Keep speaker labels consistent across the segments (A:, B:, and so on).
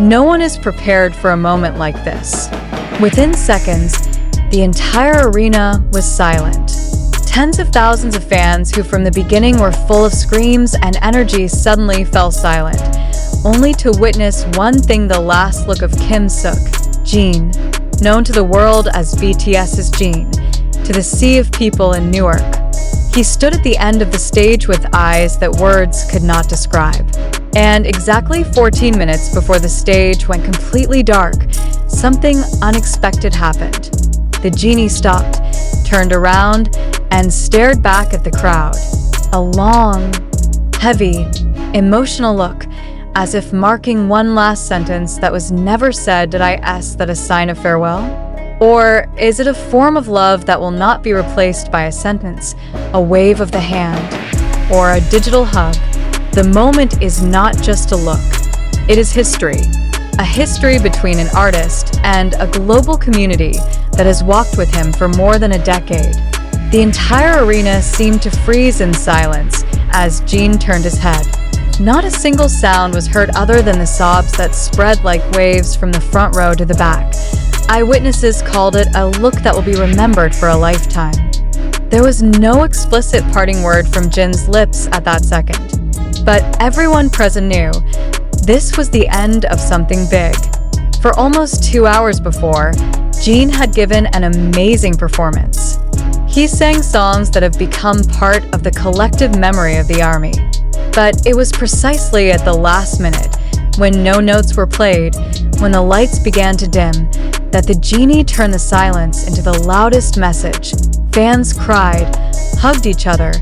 A: No one is prepared for a moment like this. Within seconds, the entire arena was silent. Tens of thousands of fans who from the beginning were full of screams and energy suddenly fell silent, only to witness one thing: the last look of Kim Suk, Jin, known to the world as BTS's Jin, to the sea of people in Newark. He stood at the end of the stage with eyes that words could not describe. And exactly 14 minutes before the stage went completely dark, something unexpected happened. The genie stopped, turned around, and stared back at the crowd. A long, heavy, emotional look, as if marking one last sentence that was never said. Did I ask that a sign of farewell? Or is it a form of love that will not be replaced by a sentence, a wave of the hand, or a digital hug? The moment is not just a look. It is history. A history between an artist and a global community that has walked with him for more than a decade. The entire arena seemed to freeze in silence as Jin turned his head. Not a single sound was heard other than the sobs that spread like waves from the front row to the back. Eyewitnesses called it a look that will be remembered for a lifetime. There was no explicit parting word from Jin's lips at that second, but everyone present knew this was the end of something big. For almost 2 hours before, Jin had given an amazing performance. He sang songs that have become part of the collective memory of the ARMY. But it was precisely at the last minute, when no notes were played, when the lights began to dim, that the genie turned the silence into the loudest message. Fans cried, hugged each other.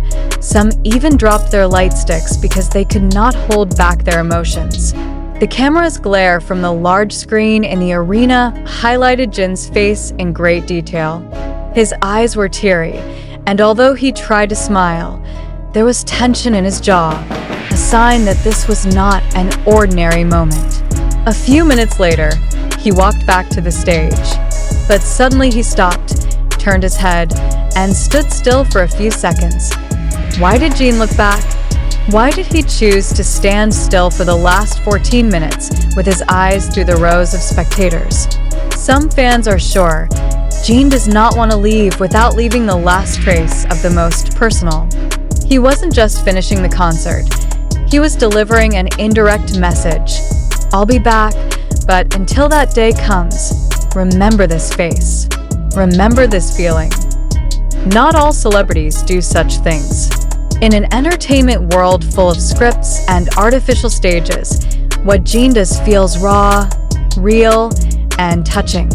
A: Some even dropped their light sticks because they could not hold back their emotions. The camera's glare from the large screen in the arena highlighted Jin's face in great detail. His eyes were teary, and although he tried to smile, there was tension in his jaw, a sign that this was not an ordinary moment. A few minutes later, he walked back to the stage, but suddenly he stopped, turned his head, and stood still for a few seconds. Why did Jin look back? Why did he choose to stand still for the last 14 minutes with his eyes through the rows of spectators? Some fans are sure Jin does not want to leave without leaving the last trace of the most personal. He wasn't just finishing the concert. He was delivering an indirect message. I'll be back, but until that day comes, remember this face. Remember this feeling. Not all celebrities do such things. In an entertainment world full of scripts and artificial stages, what Jin does feels raw, real, and touching.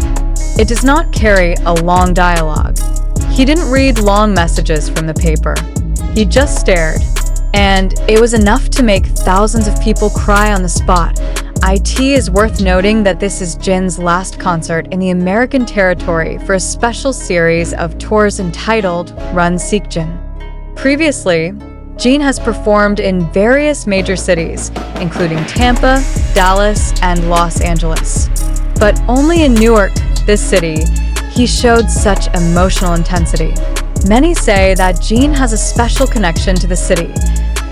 A: It does not carry a long dialogue. He didn't read long messages from the paper. He just stared, and it was enough to make thousands of people cry on the spot. It is worth noting that this is Jin's last concert in the American territory for a special series of tours entitled Run Seekjin. Previously, Jin has performed in various major cities, including Tampa, Dallas, and Los Angeles. But only in Newark, this city, he showed such emotional intensity. Many say that Jin has a special connection to the city,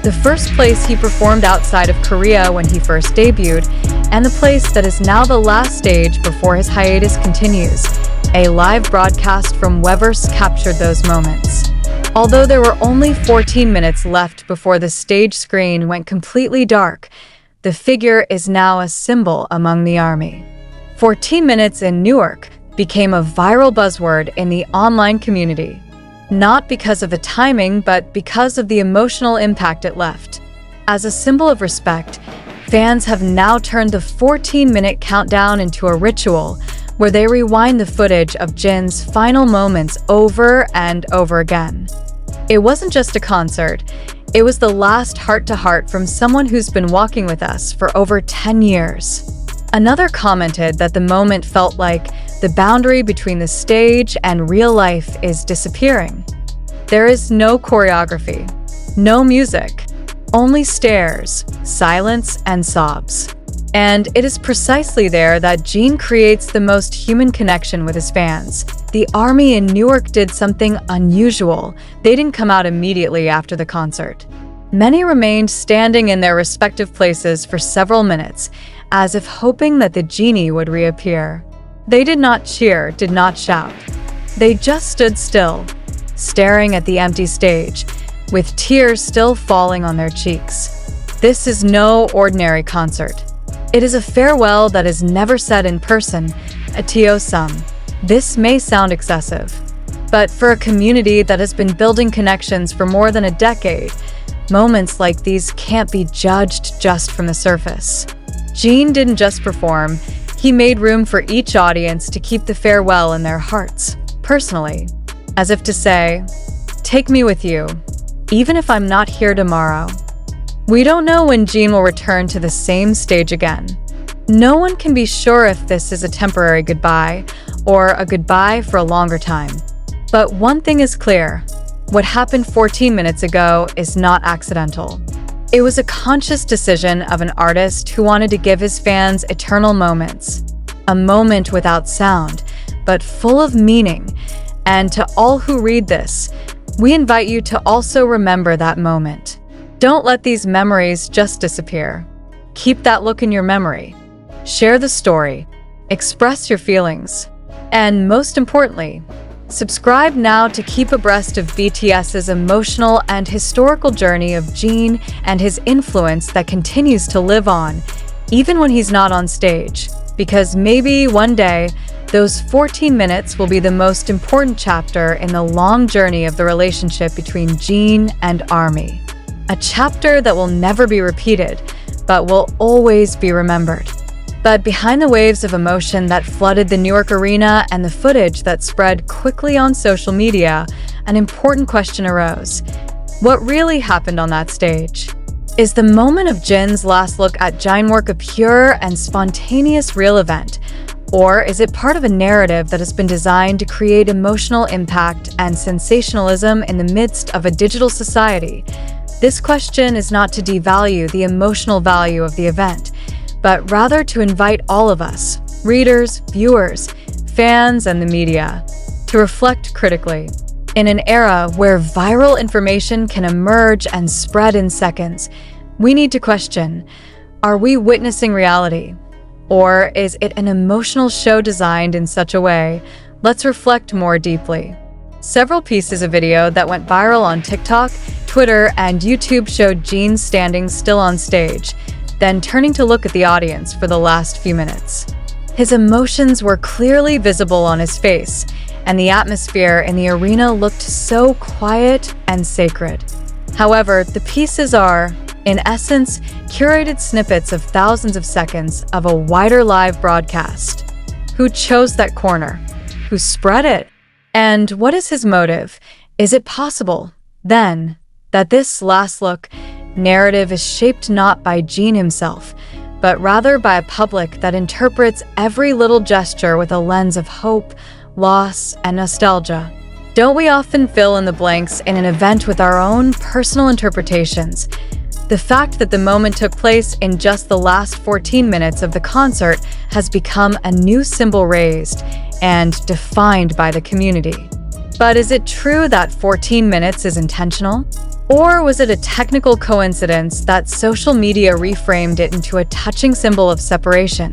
A: the first place he performed outside of Korea when he first debuted, and the place that is now the last stage before his hiatus continues. A live broadcast from Weverse captured those moments. Although there were only 14 minutes left before the stage screen went completely dark, the figure is now a symbol among the ARMY. 14 minutes in Newark became a viral buzzword in the online community. Not because of the timing, but because of the emotional impact it left. As a symbol of respect, fans have now turned the 14-minute countdown into a ritual where they rewind the footage of Jin's final moments over and over again. It wasn't just a concert, it was the last heart-to-heart from someone who's been walking with us for over 10 years. Another commented that the moment felt like the boundary between the stage and real life is disappearing. There is no choreography, no music, only stares, silence, and sobs. And it is precisely there that Jin creates the most human connection with his fans. The ARMY in Newark did something unusual. They didn't come out immediately after the concert. Many remained standing in their respective places for several minutes, as if hoping that the genie would reappear. They did not cheer, did not shout. They just stood still, staring at the empty stage, with tears still falling on their cheeks. This is no ordinary concert. It is a farewell that is never said in person, a teo-sum. This may sound excessive, but for a community that has been building connections for more than a decade, moments like these can't be judged just from the surface. Jin didn't just perform, he made room for each audience to keep the farewell in their hearts, personally, as if to say, "Take me with you, even if I'm not here tomorrow." We don't know when Jin will return to the same stage again. No one can be sure if this is a temporary goodbye or a goodbye for a longer time. But one thing is clear, what happened 14 minutes ago is not accidental. It was a conscious decision of an artist who wanted to give his fans eternal moments. A moment without sound, but full of meaning. And to all who read this, we invite you to also remember that moment. Don't let these memories just disappear. Keep that look in your memory. Share the story. Express your feelings. And most importantly, subscribe now to keep abreast of BTS's emotional and historical journey of Jin and his influence that continues to live on, even when he's not on stage. Because maybe one day, those 14 minutes will be the most important chapter in the long journey of the relationship between Jin and ARMY. A chapter that will never be repeated, but will always be remembered. But behind the waves of emotion that flooded the Newark arena and the footage that spread quickly on social media, an important question arose. What really happened on that stage? Is the moment of Jin's last look at Jungkook a pure and spontaneous real event? Or is it part of a narrative that has been designed to create emotional impact and sensationalism in the midst of a digital society? This question is not to devalue the emotional value of the event, but rather to invite all of us, readers, viewers, fans, and the media, to reflect critically. In an era where viral information can emerge and spread in seconds, we need to question, are we witnessing reality? Or is it an emotional show designed in such a way? Let's reflect more deeply. Several pieces of video that went viral on TikTok, Twitter, and YouTube showed Jin standing still on stage, then turning to look at the audience for the last few minutes. His emotions were clearly visible on his face, and the atmosphere in the arena looked so quiet and sacred. However, the pieces are, in essence, curated snippets of thousands of seconds of a wider live broadcast. Who chose that corner? Who spread it? And what is his motive? Is it possible, then, that this last look narrative is shaped not by Jin himself, but rather by a public that interprets every little gesture with a lens of hope, loss, and nostalgia? Don't we often fill in the blanks in an event with our own personal interpretations? The fact that the moment took place in just the last 14 minutes of the concert has become a new symbol raised and defined by the community. But is it true that 14 minutes is intentional? Or was it a technical coincidence that social media reframed it into a touching symbol of separation?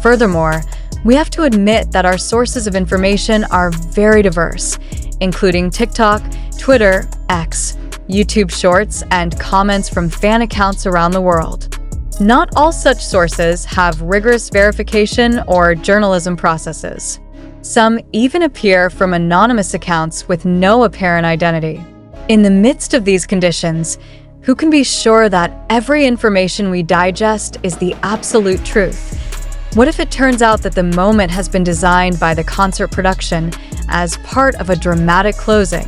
A: Furthermore, we have to admit that our sources of information are very diverse, including TikTok, Twitter, X, YouTube Shorts, and comments from fan accounts around the world. Not all such sources have rigorous verification or journalism processes. Some even appear from anonymous accounts with no apparent identity. In the midst of these conditions, who can be sure that every information we digest is the absolute truth? What if it turns out that the moment has been designed by the concert production as part of a dramatic closing?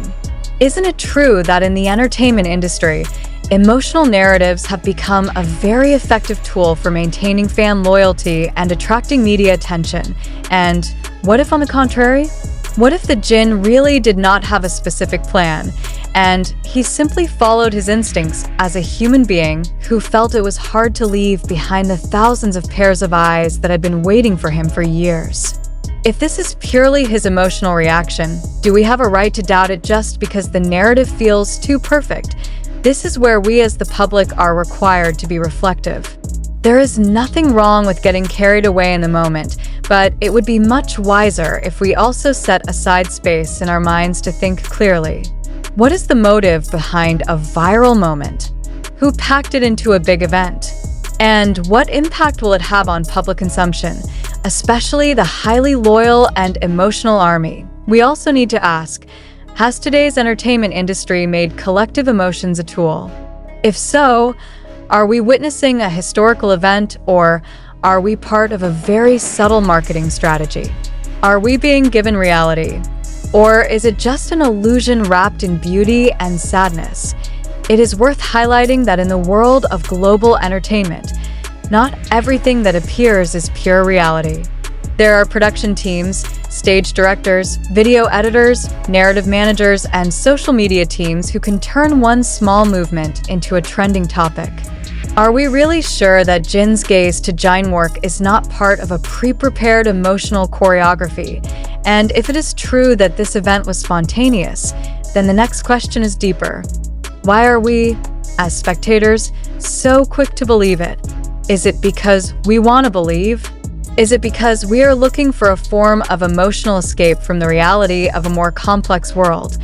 A: Isn't it true that in the entertainment industry, emotional narratives have become a very effective tool for maintaining fan loyalty and attracting media attention? And what if, on the contrary? What if the Jin really did not have a specific plan, and he simply followed his instincts as a human being who felt it was hard to leave behind the thousands of pairs of eyes that had been waiting for him for years? If this is purely his emotional reaction, do we have a right to doubt it just because the narrative feels too perfect? This is where we as the public are required to be reflective. There is nothing wrong with getting carried away in the moment, but it would be much wiser if we also set aside space in our minds to think clearly. What is the motive behind a viral moment? Who packed it into a big event? And what impact will it have on public consumption, especially the highly loyal and emotional ARMY? We also need to ask, has today's entertainment industry made collective emotions a tool? If so, are we witnessing a historical event, or are we part of a very subtle marketing strategy? Are we being given reality? Or is it just an illusion wrapped in beauty and sadness? It is worth highlighting that in the world of global entertainment, not everything that appears is pure reality. There are production teams, stage directors, video editors, narrative managers, and social media teams who can turn one small movement into a trending topic. Are we really sure that Jin's gaze to Jungkook is not part of a pre-prepared emotional choreography? And if it is true that this event was spontaneous, then the next question is deeper. Why are we, as spectators, so quick to believe it? Is it because we want to believe? Is it because we are looking for a form of emotional escape from the reality of a more complex world?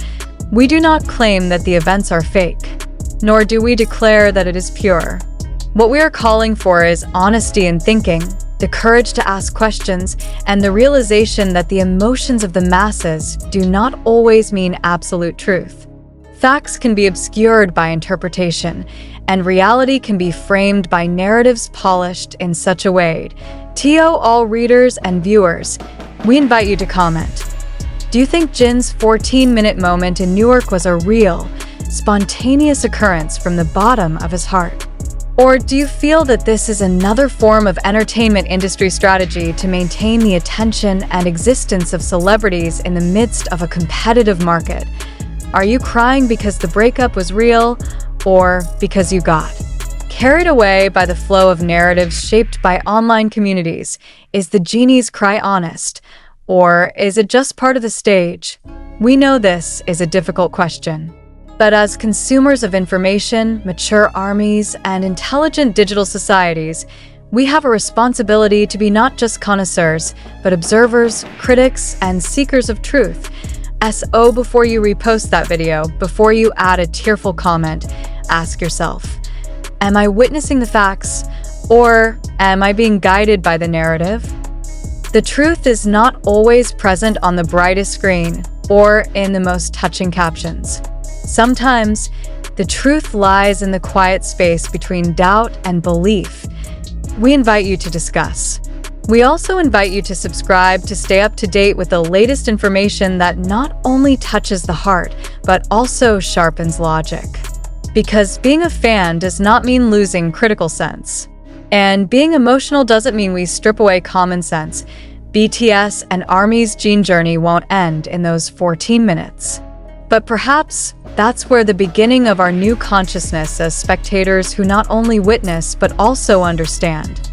A: We do not claim that the events are fake, nor do we declare that it is pure. What we are calling for is honesty in thinking, the courage to ask questions, and the realization that the emotions of the masses do not always mean absolute truth. Facts can be obscured by interpretation, and reality can be framed by narratives polished in such a way. To all readers and viewers, we invite you to comment. Do you think Jin's 14-minute moment in Newark was a real, spontaneous occurrence from the bottom of his heart? Or do you feel that this is another form of entertainment industry strategy to maintain the attention and existence of celebrities in the midst of a competitive market? Are you crying because the breakup was real, or because you got carried away by the flow of narratives shaped by online communities? Is the genie's cry honest, or is it just part of the stage? We know this is a difficult question. But as consumers of information, mature armies, and intelligent digital societies, we have a responsibility to be not just connoisseurs, but observers, critics, and seekers of truth. So before you repost that video, before you add a tearful comment, ask yourself, am I witnessing the facts, or am I being guided by the narrative? The truth is not always present on the brightest screen or in the most touching captions. Sometimes, the truth lies in the quiet space between doubt and belief. We invite you to discuss. We also invite you to subscribe to stay up to date with the latest information that not only touches the heart, but also sharpens logic. Because being a fan does not mean losing critical sense. And being emotional doesn't mean we strip away common sense. BTS and ARMY's Jin journey won't end in those 14 minutes. But perhaps that's where the beginning of our new consciousness as spectators who not only witness but also understand.